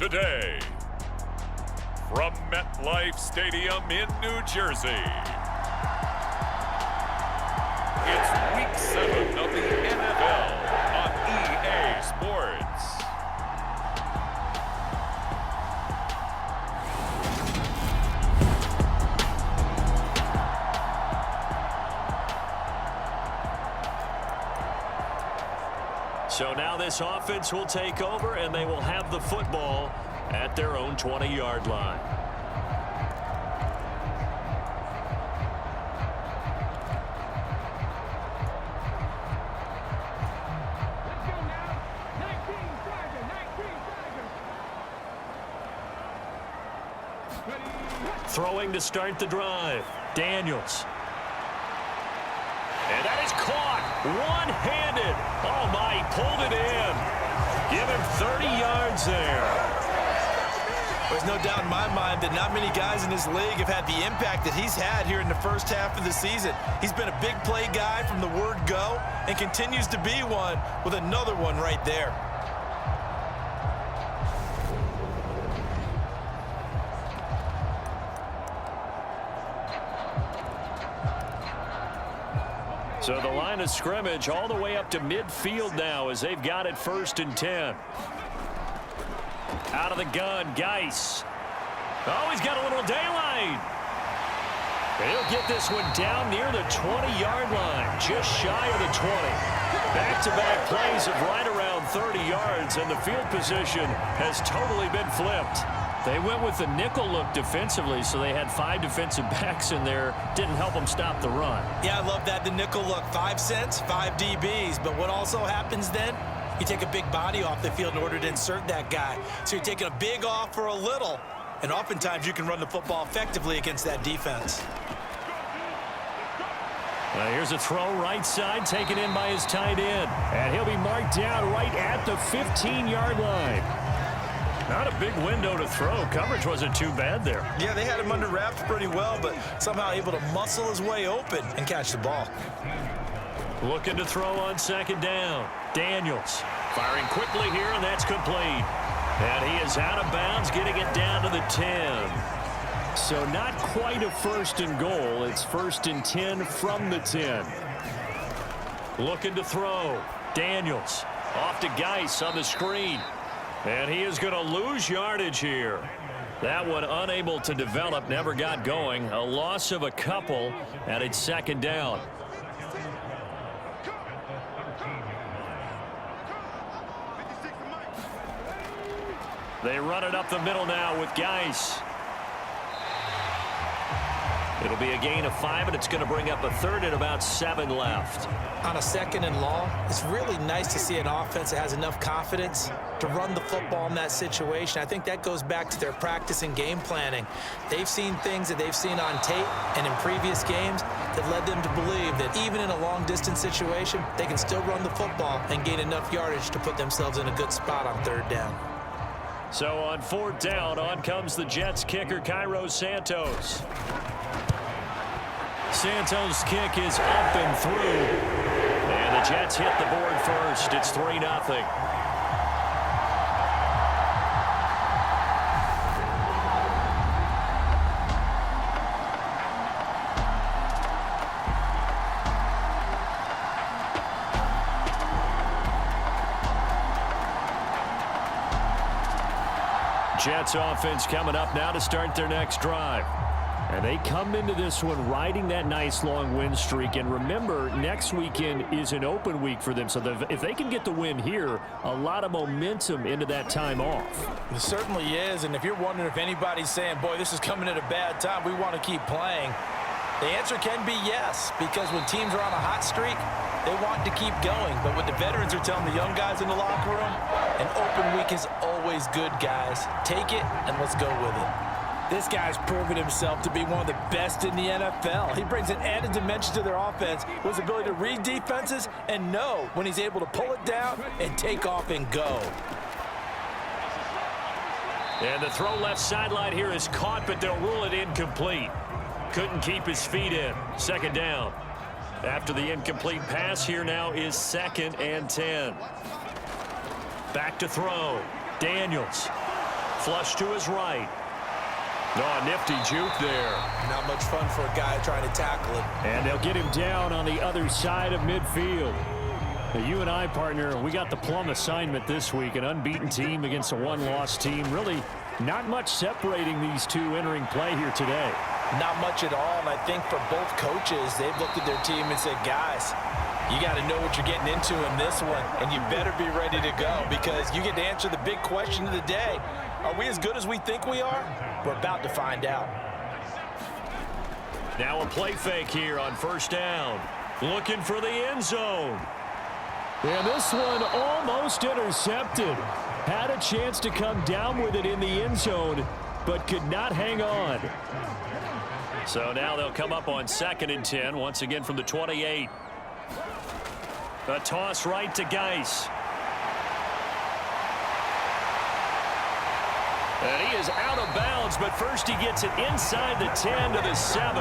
today, from MetLife Stadium in New Jersey, it's Week 7 of the NFL on EA Sports. So now this offense will take over, and they will have the football at their own 20-yard line. Throwing to start the drive, Daniels. And that is caught one-handed. Oh, my, he pulled it in. Give him 30 yards there. There's no doubt in my mind that not many guys in this league have had the impact that he's had here in the first half of the season. He's been a big play guy from the word go and continues to be one with another one right there. So the line of scrimmage all the way up to midfield now as they've got it 1st and 10. Out of the gun, Geis. Oh, he's got a little daylight. He'll get this one down near the 20-yard line, just shy of the 20. Back-to-back plays of right around 30 yards, and the field position has totally been flipped. They went with the nickel look defensively, so they had 5 defensive backs in there. Didn't help them stop the run. Yeah, I love that, the nickel look. 5 cents, 5 DBs. But what also happens then? You take a big body off the field in order to insert that guy. So you're taking a big off for a little. And oftentimes you can run the football effectively against that defense. Here's a throw right side, taken in by his tight end. And he'll be marked down right at the 15-yard line. Not a big window to throw. Coverage wasn't too bad there. Yeah, they had him under wraps pretty well, but somehow able to muscle his way open and catch the ball. Looking to throw on 2nd down. Daniels firing quickly here, and that's complete. And he is out of bounds, getting it down to the 10. So not quite a 1st and goal. It's 1st and 10 from the 10. Looking to throw. Daniels off to Geis on the screen. And he is going to lose yardage here. That one unable to develop, never got going. A loss of a couple, and it's 2nd down. They run it up the middle now with Geis. It'll be a gain of 5, and it's going to bring up a 3rd and about 7 left. On a 2nd and long, it's really nice to see an offense that has enough confidence to run the football in that situation. I think that goes back to their practice and game planning. They've seen things that they've seen on tape and in previous games that led them to believe that even in a long-distance situation, they can still run the football and gain enough yardage to put themselves in a good spot on 3rd down. So on 4th down, on comes the Jets kicker, Cairo Santos. Santos' kick is up and through. And the Jets hit the board first. It's 3-0. Jets offense coming up now to start their next drive. And they come into this one riding that nice long win streak. And remember, next weekend is an open week for them. So if they can get the win here, a lot of momentum into that time off. It certainly is. And if you're wondering if anybody's saying, boy, this is coming at a bad time, we want to keep playing, the answer can be yes. Because when teams are on a hot streak, they want to keep going. But what the veterans are telling the young guys in the locker room, an open week is always good, guys. Take it and let's go with it. This guy's proven himself to be one of the best in the NFL. He brings an added dimension to their offense with his ability to read defenses and know when he's able to pull it down and take off and go. And the throw left sideline here is caught, but they'll rule it incomplete. Couldn't keep his feet in. 2nd down. After the incomplete pass, here now is 2nd and 10. Back to throw. Daniels Flush to his right. Oh, nifty juke there. Not much fun for a guy trying to tackle him. And they'll get him down on the other side of midfield. Now, you and I, partner, we got the plum assignment this week. An unbeaten team against a one-loss team. Really not much separating these two entering play here today. Not much at all, and I think for both coaches, they've looked at their team and said, guys, you got to know what you're getting into in this one, and you better be ready to go because you get to answer the big question of the day. Are we as good as we think we are? We're about to find out. Now a play fake here on first down. Looking for the end zone. And this one almost intercepted. Had a chance to come down with it in the end zone, but could not hang on. So now they'll come up on 2nd and 10, once again from the 28. A toss right to Geis. And he is out of bounds, but first he gets it inside the 10 to the 7.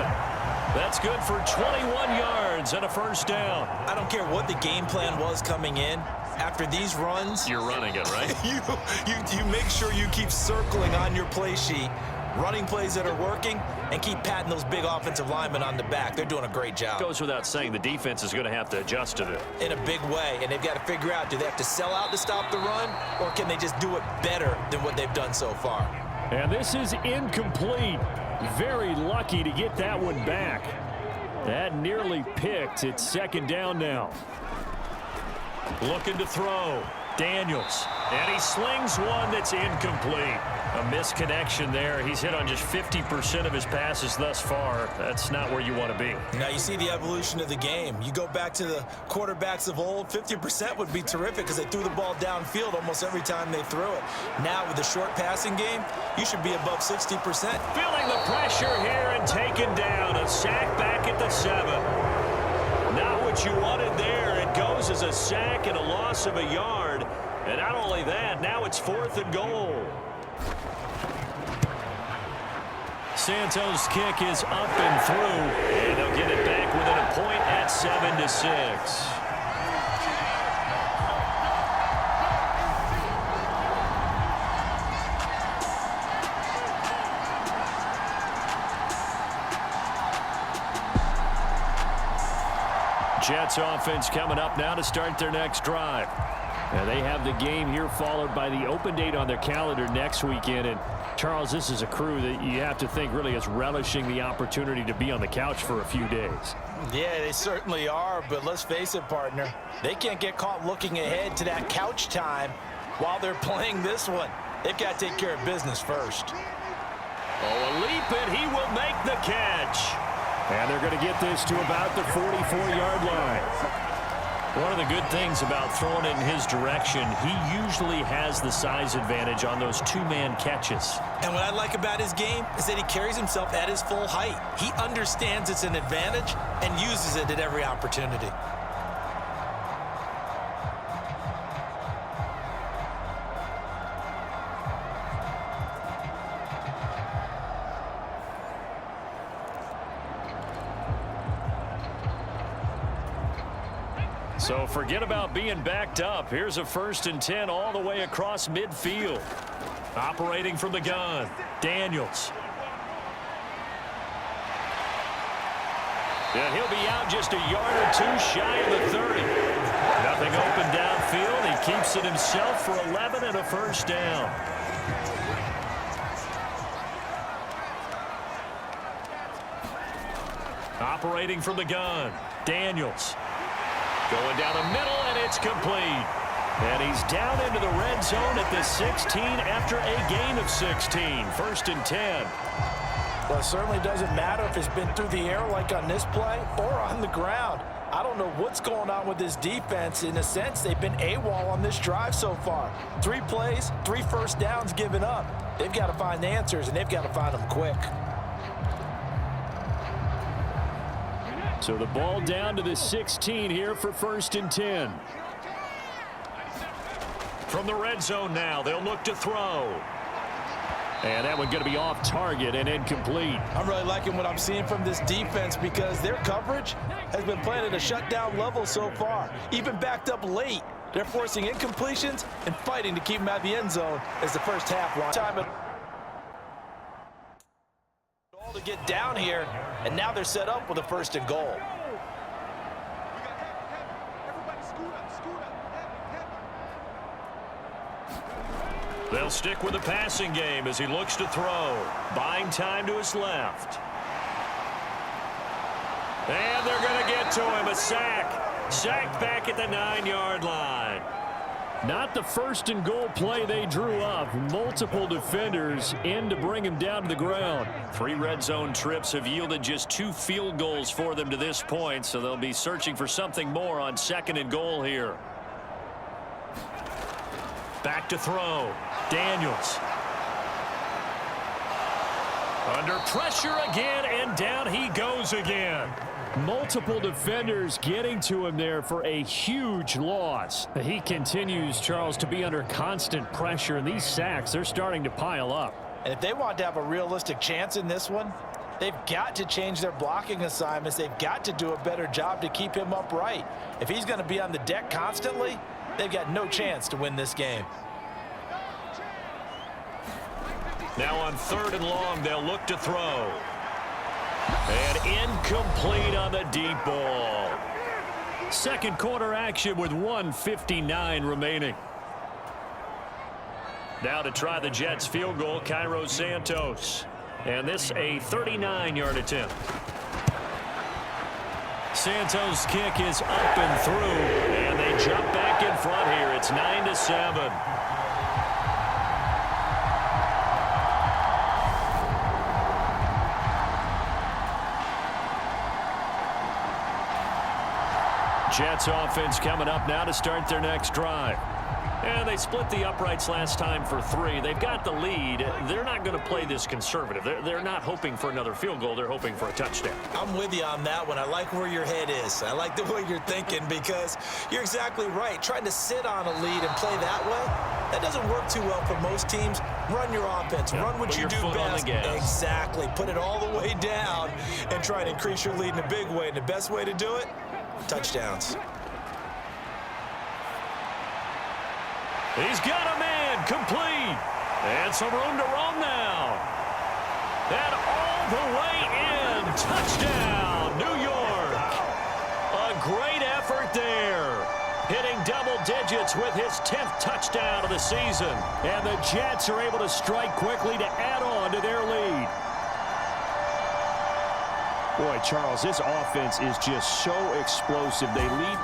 That's good for 21 yards and a first down. I don't care what the game plan was coming in. After these runs, you're running it, right? you make sure you keep circling on your play sheet, running plays that are working, and keep patting those big offensive linemen on the back. They're doing a great job. Goes without saying, the defense is going to have to adjust to it. In a big way, and they've got to figure out, do they have to sell out to stop the run, or can they just do it better than what they've done so far? And this is incomplete. Very lucky to get that one back. That nearly picked. It's 2nd down now. Looking to throw. Daniels. And he slings one that's incomplete. A misconnection there. He's hit on just 50% of his passes thus far. That's not where you want to be. Now you see the evolution of the game. You go back to the quarterbacks of old, 50% would be terrific because they threw the ball downfield almost every time they threw it. Now with the short passing game, you should be above 60%. Feeling the pressure here and taken down. A sack back at the 7. Not what you wanted there. It goes as a sack and a loss of a yard. And not only that, now it's 4th and goal. Santos' kick is up and through, and they'll get it back within a point at 7-6. Jets offense coming up now to start their next drive. Now they have the game here followed by the open date on their calendar next weekend. And Charles, this is a crew that you have to think really is relishing the opportunity to be on the couch for a few days. Yeah, they certainly are, but let's face it, partner. They can't get caught looking ahead to that couch time while they're playing this one. They've got to take care of business first. Oh, a leap, and he will make the catch. And they're going to get this to about the 44-yard line. One of the good things about throwing it in his direction, he usually has the size advantage on those two-man catches. And what I like about his game is that he carries himself at his full height. He understands it's an advantage and uses it at every opportunity. So forget about being backed up. Here's a 1st and 10 all the way across midfield. Operating from the gun, Daniels. And he'll be out just a yard or two shy of the 30. Nothing open downfield. He keeps it himself for 11 and a first down. Operating from the gun, Daniels. Going down the middle, and it's complete. And he's down into the red zone at the 16 after a gain of 16. 1st and 10. Well, it certainly doesn't matter if it's been through the air like on this play or on the ground. I don't know what's going on with this defense. In a sense, they've been AWOL on this drive so far. 3 plays, 3 first downs given up. They've got to find the answers, and they've got to find them quick. So the ball down to the 16 here for 1st and 10. From the red zone now, they'll look to throw. And that one going to be off target and incomplete. I'm really liking what I'm seeing from this defense because their coverage has been playing at a shutdown level so far. Even backed up late, They're forcing incompletions and fighting to keep them at the end zone as the first half won. Time to get down here, and now they're set up with a 1st and goal. They'll stick with the passing game as he looks to throw. Buying time to his left. And they're going to get to him. A sack. Sacked back at the 9-yard line. Not the 1st and goal play they drew up. Multiple defenders in to bring him down to the ground. 3 red zone trips have yielded just 2 field goals for them to this point, so they'll be searching for something more on 2nd and goal here. Back to throw. Daniels. Under pressure again, and down he goes again. Multiple defenders getting to him there for a huge loss. He continues, Charles, to be under constant pressure, and these sacks, they're starting to pile up. And if they want to have a realistic chance in this one, they've got to change their blocking assignments. They've got to do a better job to keep him upright. If he's going to be on the deck constantly, they've got no chance to win this game. Now on 3rd and long, they'll look to throw. And incomplete on the deep ball. 2nd quarter action with 1:59 remaining. Now to try the Jets field goal, Cairo Santos. And this a 39-yard attempt. Santos' kick is up and through. And they jump back in front here. It's 9-7. Jets offense coming up now to start their next drive. And they split the uprights last time for 3. They've got the lead. They're not going to play this conservative. They're not hoping for another field goal. They're hoping for a touchdown. I'm with you on that one. I like where your head is. I like the way you're thinking because you're exactly right. Trying to sit on a lead and play that way, that doesn't work too well for most teams. Run your offense. Run what you do best. Exactly. Put it all the way down and try to increase your lead in a big way. And the best way to do it, touchdowns. He's got a man complete. And some room to roam now. And all the way in. Touchdown, New York. A great effort there. Hitting double digits with his 10th touchdown of the season. And the Jets are able to strike quickly to add on to their lead. Boy, Charles, this offense is just so explosive. They lead.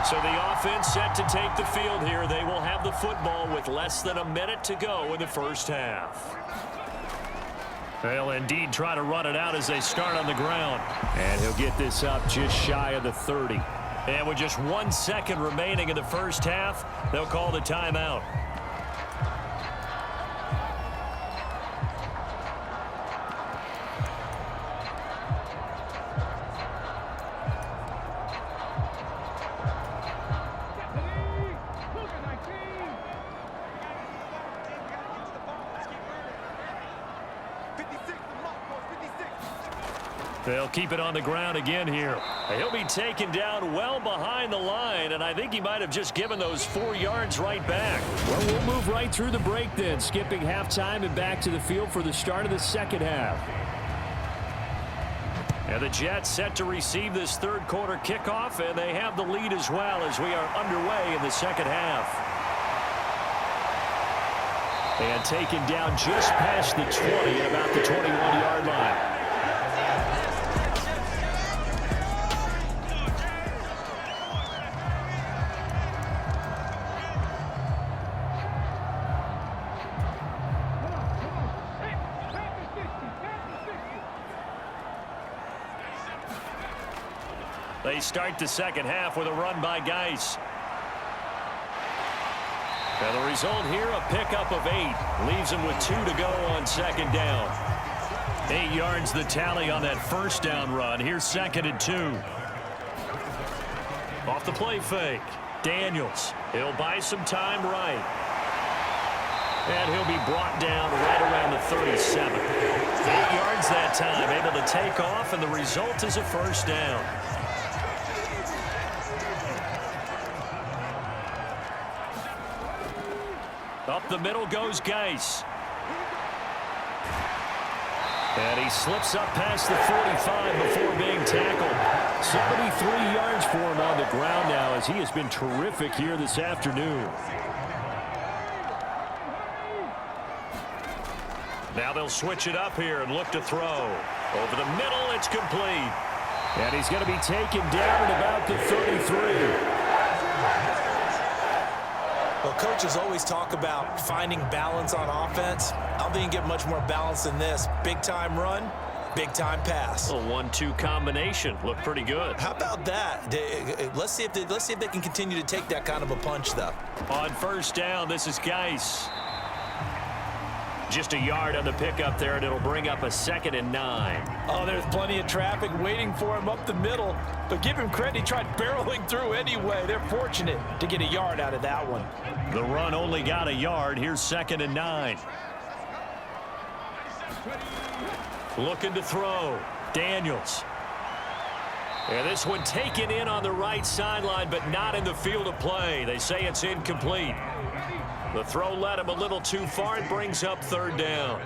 So the offense set to take the field here. They will have the football with less than a minute to go in the first half. They'll indeed try to run it out as they start on the ground. And he'll get this up just shy of the 30. And with just 1 second remaining in the first half, they'll call the timeout. They'll keep it on the ground again here. He'll be taken down well behind the line, and I think he might have just given those 4 yards right back. Well, we'll move right through the break then, skipping halftime and back to the field for the start of the second half. And the Jets set to receive this 3rd quarter kickoff, and they have the lead as well as we are underway in the second half. And taken down just past the 20 at about the 21-yard line. They start the second half with a run by Geis. And the result here, a pickup of 8. Leaves him with 2 to go on second down. 8 yards the tally on that first down run. Here's 2nd and 2. Off the play fake. Daniels. He'll buy some time right. And he'll be brought down right around the 37. 8 yards that time, able to take off, and the result is a first down. Up the middle goes Geis. And he slips up past the 45 before being tackled. 73 yards for him on the ground now, as he has been terrific here this afternoon. Now they'll switch it up here and look to throw. Over the middle, it's complete. And he's going to be taken down at about the 33. Well, coaches always talk about finding balance on offense. I don't think you get much more balance than this. Big-time run, big-time pass. A 1-2 combination. Looked pretty good. How about that? Let's see if they can continue to take that kind of a punch, though. On first down, this is Geis. Just a yard on the pickup there, and it'll bring up a 2nd and 9. Oh, there's plenty of traffic waiting for him up the middle. But give him credit, he tried barreling through anyway. They're fortunate to get a yard out of that one. The run only got a yard. Here's 2nd and 9. Looking to throw. Daniels. And this one taken in on the right sideline, but not in the field of play. They say it's incomplete. The throw led him a little too far. It brings up 3rd down.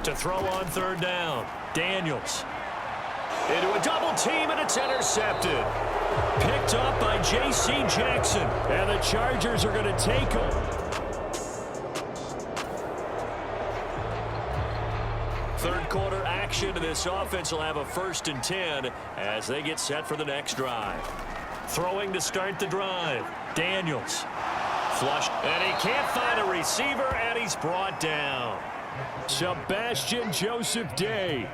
To throw on 3rd down, Daniels. Into a double team, and it's intercepted. Picked up by J.C. Jackson. And the Chargers are going to take him. Third quarter action, and this offense will have a 1st and 10 as they get set for the next drive. Throwing to start the drive, Daniels. Flushed, and he can't find a receiver, and he's brought down. Sebastian Joseph Day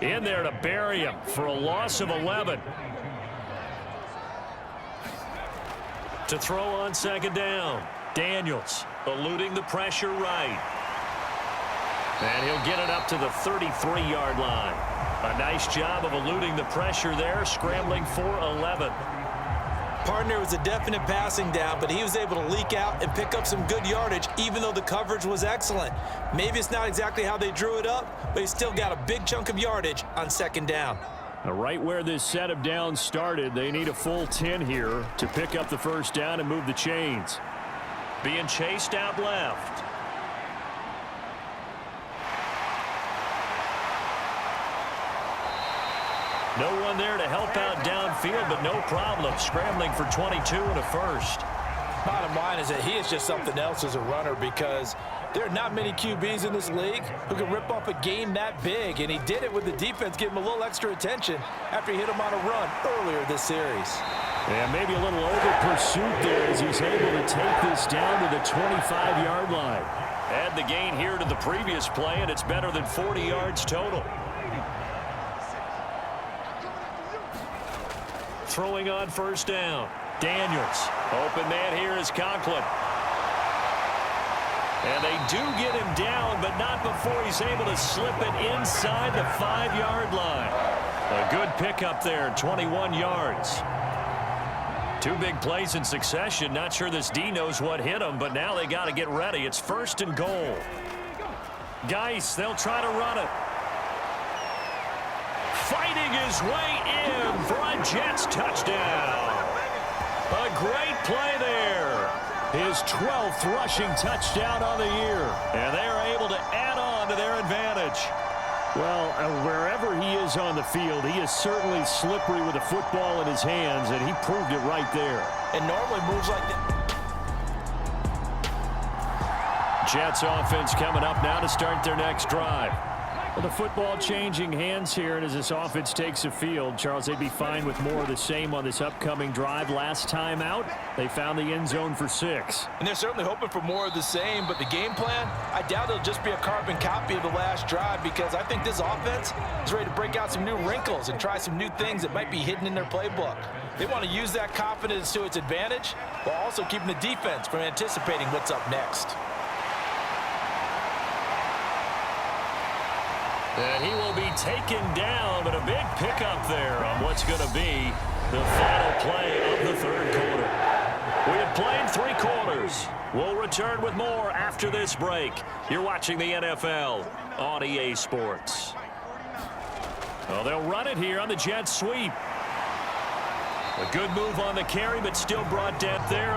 in there to bury him for a loss of 11. To throw on 2nd down, Daniels eluding the pressure right. And he'll get it up to the 33-yard line. A nice job of eluding the pressure there, scrambling for 11. Partner was a definite passing down, but he was able to leak out and pick up some good yardage, even though the coverage was excellent. Maybe it's not exactly how they drew it up, but he still got a big chunk of yardage on 2nd down. Now, right where this set of downs started, they need a full 10 here to pick up the 1st down and move the chains. Being chased out left. No one there to help out downfield, but no problem. Scrambling for 22 and a 1st. Bottom line is that he is just something else as a runner, because there are not many QBs in this league who can rip off a game that big, and he did it with the defense giving him a little extra attention after he hit him on a run earlier this series. And maybe a little over pursuit there as he's able to take this down to the 25-yard line. Add the gain here to the previous play, and it's better than 40 yards total. Throwing on 1st down, Daniels. Open man here is Conklin. And they do get him down, but not before he's able to slip it inside the 5-yard line. A good pickup there, 21 yards. 2 big plays in succession. Not sure this D knows what hit him, but now they got to get ready. It's 1st and goal. Geis, they'll try to run it. Fighting his way in for a Jets touchdown. A great play there. His 12th rushing touchdown on the year. And they are able to add on to their advantage. Well, wherever he is on the field, he is certainly slippery with a football in his hands, and he proved it right there. And normally moves like that. Jets offense coming up now to start their next drive. Well, the football changing hands here, and as this offense takes the field, Charles, they'd be fine with more of the same on this upcoming drive. Last time out, they found the end zone for 6. And they're certainly hoping for more of the same, but the game plan, I doubt it'll just be a carbon copy of the last drive, because I think this offense is ready to break out some new wrinkles and try some new things that might be hidden in their playbook. They want to use that confidence to its advantage while also keeping the defense from anticipating what's up next. And he will be taken down, but a big pickup there on what's going to be the final play of the 3rd quarter. We have played 3 quarters. Chargers. We'll return with more after this break. You're watching the NFL on EA Sports. Well, they'll run it here on the jet sweep. A good move on the carry, but still brought down there.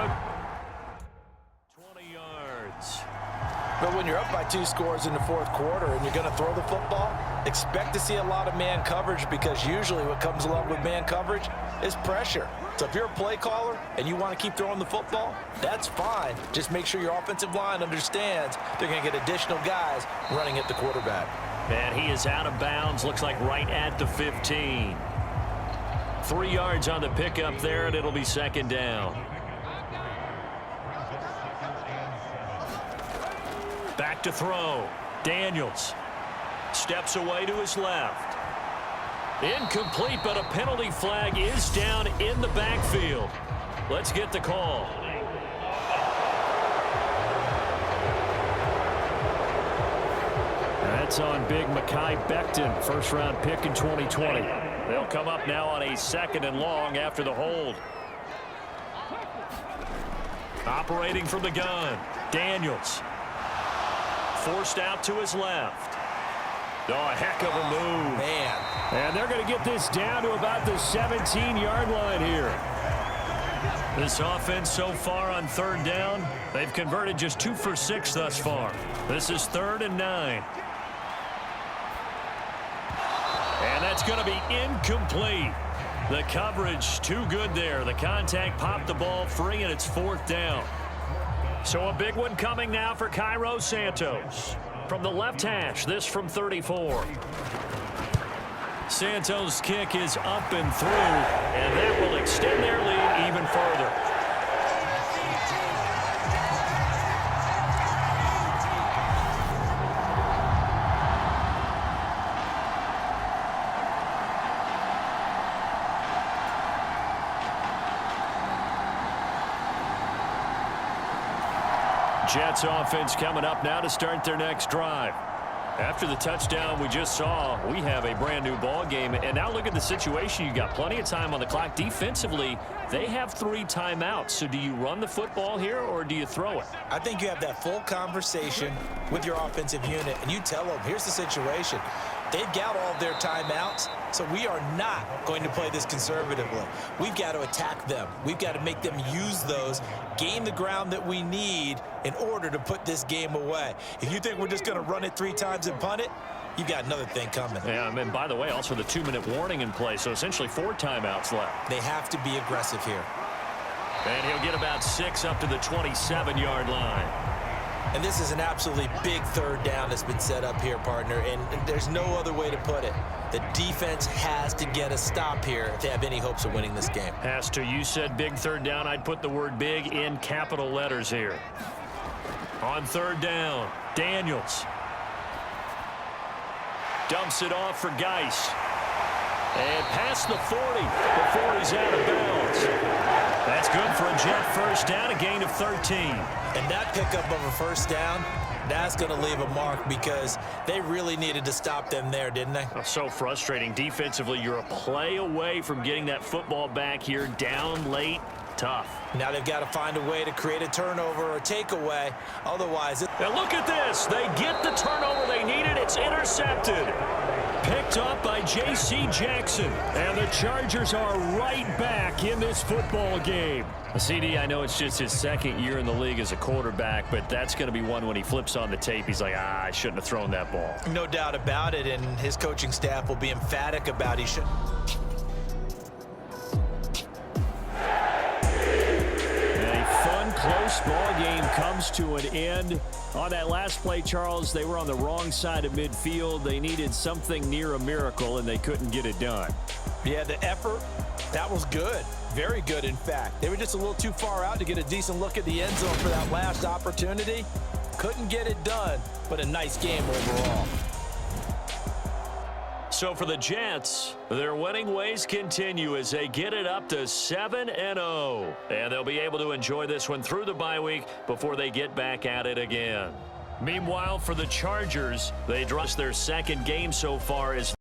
20 yards. But when you're up by 2 scores in the fourth quarter and you're going to throw the football, expect to see a lot of man coverage, because usually what comes along with man coverage is pressure. So if you're a play caller and you want to keep throwing the football, that's fine. Just make sure your offensive line understands they're going to get additional guys running at the quarterback. And he is out of bounds, looks like right at the 15. 3 yards on the pickup there, and it'll be second down. Back to throw. Daniels steps away to his left. Incomplete, but a penalty flag is down in the backfield. Let's get the call. That's on big Mekhi Becton, first-round pick in 2020. They'll come up now on a 2nd and long after the hold. Operating from the gun, Daniels. Forced out to his left. Oh, a heck of a move. Man. And they're going to get this down to about the 17-yard line here. This offense so far on 3rd down, they've converted just 2 for 6 thus far. This is 3rd and 9. And that's going to be incomplete. The coverage too good there. The contact popped the ball free, and it's 4th down. So a big one coming now for Cairo Santos. From the left hash, this from 34. Santos' kick is up and through, and that will extend their lead even further. Jets offense coming up now to start their next drive. After the touchdown we just saw, we have a brand new ball game. And now look at the situation. You got plenty of time on the clock. Defensively, they have 3 timeouts. So do you run the football here or do you throw it? I think you have that full conversation with your offensive unit, and you tell them, here's the situation. They've got all of their timeouts, so we are not going to play this conservatively. We've got to attack them. We've got to make them use those, gain the ground that we need in order to put this game away. If you think we're just going to run it 3 times and punt it, you've got another thing coming. Yeah, and by the way, also the 2-minute warning in play, so essentially 4 timeouts left. They have to be aggressive here. And he'll get about 6 up to the 27-yard line. And this is an absolutely big 3rd down that's been set up here, partner, and there's no other way to put it. The defense has to get a stop here if they have any hopes of winning this game. Has to. You said big 3rd down. I'd put the word big in capital letters here. On 3rd down, Daniels dumps it off for Geis. And past the 40 before he's out of bounds. That's good for a Jet first down, a gain of 13. And that pickup of a first down, that's going to leave a mark because they really needed to stop them there, didn't they? Oh, so frustrating. Defensively, you're a play away from getting that football back here, down late. Tough. Now they've got to find a way to create a turnover or a takeaway. Otherwise, now look at this. They get the turnover they needed. It's intercepted. Picked up by J.C. Jackson. And the Chargers are right back in this football game. CD, I know it's just his 2nd year in the league as a quarterback, but that's going to be one when he flips on the tape. He's like, I shouldn't have thrown that ball. No doubt about it, and his coaching staff will be emphatic about he should. Close ball game comes to an end. On that last play, Charles, they were on the wrong side of midfield. They needed something near a miracle, and they couldn't get it done. Yeah, the effort, that was good. Very good, in fact. They were just a little too far out to get a decent look at the end zone for that last opportunity. Couldn't get it done, but a nice game overall. So for the Jets, their winning ways continue as they get it up to 7-0. And they'll be able to enjoy this one through the bye week before they get back at it again. Meanwhile, for the Chargers, they lost their 2nd game so far as